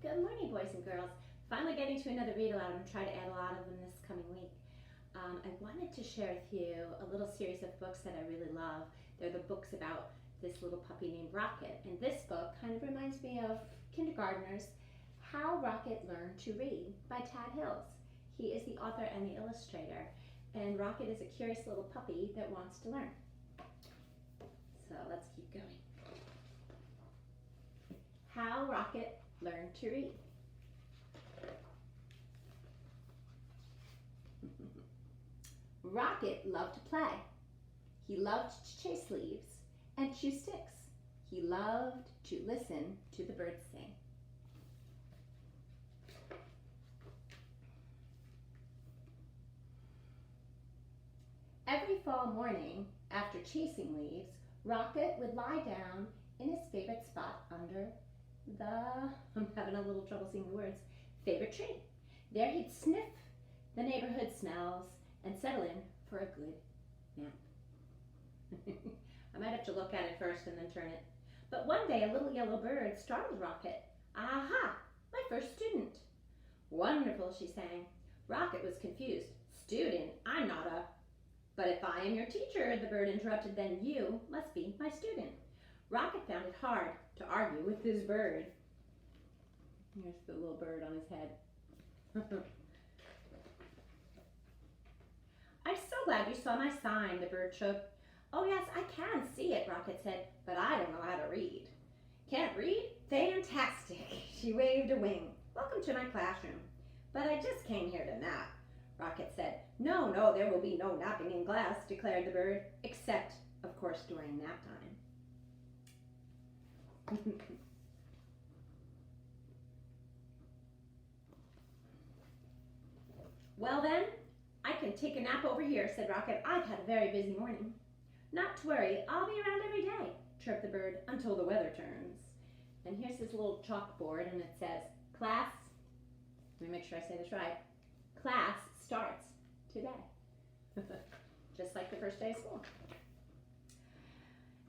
Good morning, boys and girls. Finally getting to another read aloud. I'm going to try to add a lot of them this coming week. I wanted to share with you a little series of books that I really love. They're the books about this little puppy named Rocket. And this book kind of reminds me of kindergartners, How Rocket Learned to Read by Tad Hills. He is the author and the illustrator. And Rocket is a curious little puppy that wants to learn. So let's keep going. How Rocket Learned to Read. Rocket loved to play. He loved to chase leaves and chew sticks. He loved to listen to the birds sing. Every fall morning, after chasing leaves, Rocket would lie down in his favorite spot under I'm having a little trouble seeing the words, favorite tree. There he'd sniff the neighborhood smells and settle in for a good nap. I might have to look at it first and then turn it. But one day a little yellow bird startled Rocket. Aha, my first student. Wonderful, she sang. Rocket was confused. Student, I'm not a... But if I am your teacher, the bird interrupted, then you must be my student. Rocket found it hard to argue with this bird. Here's the little bird on his head. I'm so glad you saw my sign, the bird chirped. Oh yes, I can see it, Rocket said, but I don't know how to read. Can't read? Fantastic. She waved a wing. Welcome to my classroom. But I just came here to nap, Rocket said. No, there will be no napping in class, declared the bird, except, of course, during nap time. Well then, I can take a nap over here, said Rocket. I've had a very busy morning. Not to worry, I'll be around every day, chirped the bird, until the weather turns. And here's this little chalkboard, and it says, class, let me make sure I say this right, class starts today. Just like the first day of school.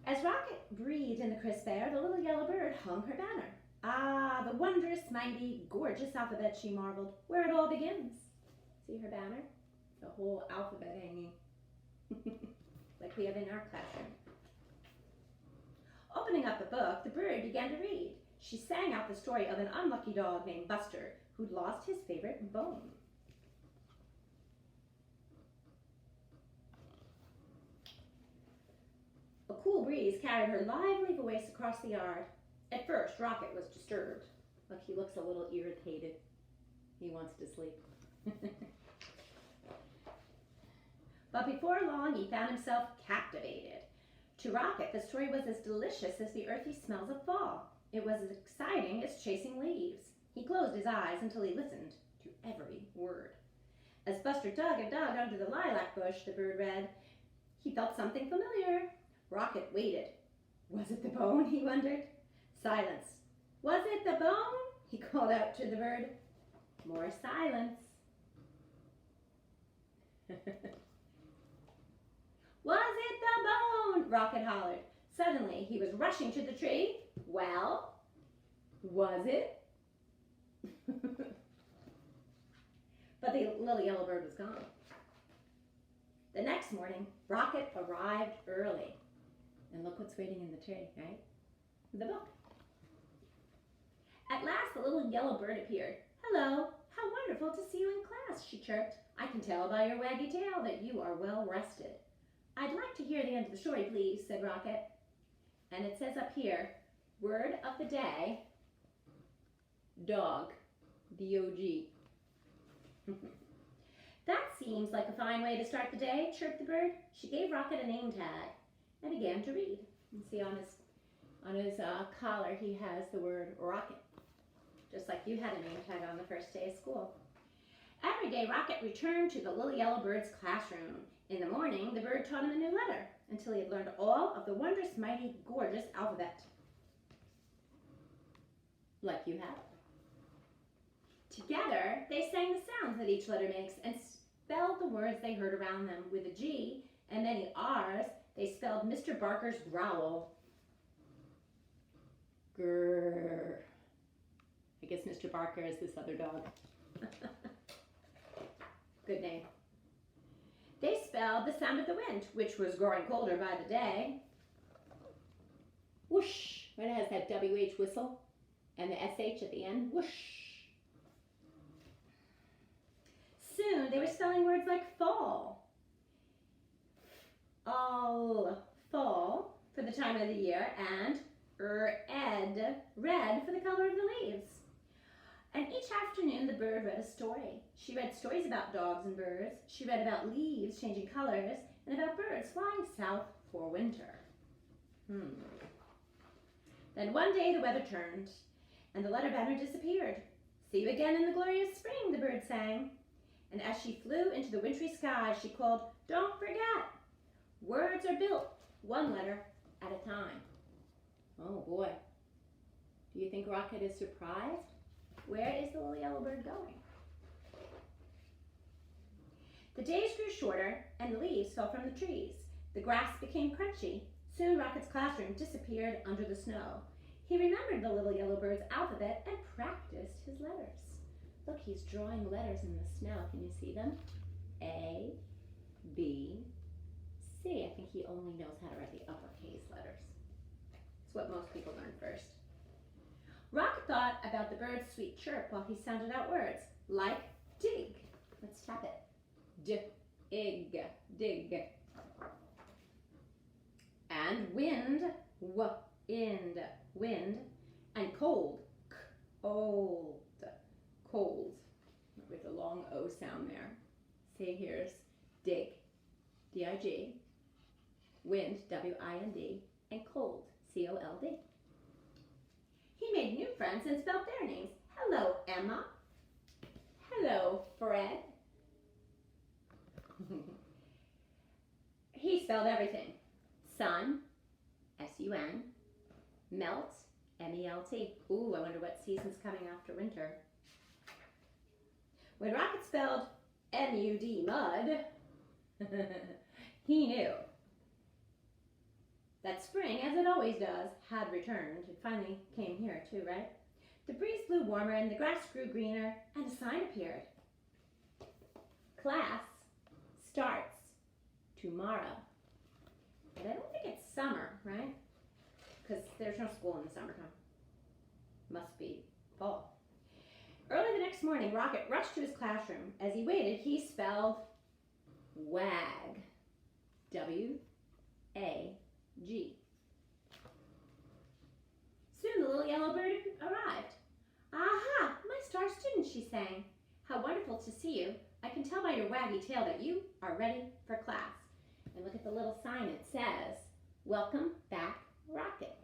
As Rocket breathed in the crisp air, the little yellow bird hung her banner. Ah, the wondrous, mighty, gorgeous alphabet, she marveled, where it all begins. See her banner? The whole alphabet hanging, like we have in our classroom. Opening up the book, the bird began to read. She sang out the story of an unlucky dog named Buster who'd lost his favorite bone. A cool breeze carried her lively voice across the yard. At first, Rocket was disturbed. Look, he looks a little irritated. He wants to sleep. But before long, he found himself captivated. To Rocket, the story was as delicious as the earthy smells of fall. It was as exciting as chasing leaves. He closed his eyes until he listened to every word. As Buster dug and dug under the lilac bush, the bird read, he felt something familiar. Rocket waited. Was it the bone, he wondered? Silence. Was it the bone? He called out to the bird. More silence. Was it the bone? Rocket hollered. Suddenly, he was rushing to the tree. Well, was it? But the little yellow bird was gone. The next morning, Rocket arrived early. And look what's waiting in the tree, right? The book. At last, the little yellow bird appeared. Hello, how wonderful to see you in class, she chirped. I can tell by your waggy tail that you are well rested. I'd like to hear the end of the story, please, said Rocket. And it says up here, word of the day, dog, D-O-G. That seems like a fine way to start the day, chirped the bird. She gave Rocket a name tag and began to read. You see on his collar, he has the word Rocket, just like you had a name tag on the first day of school. Every day, Rocket returned to the little yellow bird's classroom. In the morning, the bird taught him a new letter until he had learned all of the wondrous, mighty, gorgeous alphabet. Like you have. Together, they sang the sounds that each letter makes and spelled the words they heard around them. With a G and many R's, they spelled Mr. Barker's growl. Grrr. I guess Mr. Mr. Barker as this other dog. Good name. They spelled the sound of the wind, which was growing colder by the day. Whoosh. Right, it has that WH whistle and the SH at the end. Whoosh. Soon they were spelling words like fall. All fall for the time of the year, and red for the color of the leaves. And each afternoon the bird read a story. She read stories about dogs and birds. She read about leaves changing colors and about birds flying south for winter. Then one day the weather turned and the letter banner disappeared. See you again in the glorious spring, the bird sang. And as she flew into the wintry sky, she called, don't forget, words are built one letter at a time. Oh boy. Do you think Rocket is surprised? Where is the little yellow bird going? The days grew shorter and the leaves fell from the trees. The grass became crunchy. Soon Rocket's classroom disappeared under the snow. He remembered the little yellow bird's alphabet and practiced his letters. Look, he's drawing letters in the snow. Can you see them? A, B, C. I think he only knows how to write the uppercase letters. It's what most people learn first. Rocket thought about the bird's sweet chirp while he sounded out words like dig. Let's tap it. D-ig, dig. And wind, w-ind, wind. And cold, k-old, cold. With a long O sound there. See, here's dig, D-I-G. Wind, W-I-N-D. And cold, C-O-L-D. He made new friends and spelled their names. Hello, Emma. Hello, Fred. He spelled everything. Sun, S-U-N. Melt, M-E-L-T. Ooh, I wonder what season's coming after winter. When Rocket spelled M-U-D, mud, he knew that spring, as it always does, had returned. It finally came here too, right? The breeze blew warmer and the grass grew greener and a sign appeared. Class starts tomorrow. But I don't think it's summer, right? Because there's no school in the summertime. Must be fall. Early the next morning, Rocket rushed to his classroom. As he waited, he spelled wag. W-A-G. Soon the little yellow bird arrived. Aha, my star student, she sang. How wonderful to see you. I can tell by your waggy tail that you are ready for class. And look at the little sign. It says, welcome back, Rocket.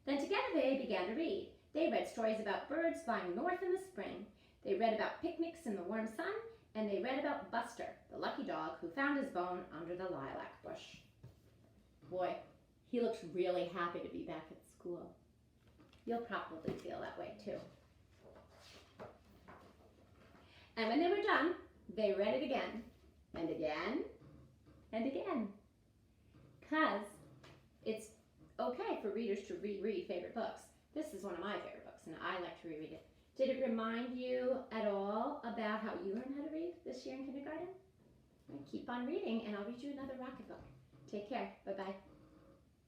Then together they began to read. They read stories about birds flying north in the spring. They read about picnics in the warm sun, and they read about Buster, the lucky dog who found his bone under the lilac bush. Boy, he looks really happy to be back at school. You'll probably feel that way too. And when they were done, they read it again, and again, and again. 'Cause it's okay for readers to reread favorite books. This is one of my favorite books, and I like to reread it. Did it remind you at all about how you learned how to read this year in kindergarten? Keep on reading, and I'll read you another Rocket book. Take care. Bye-bye.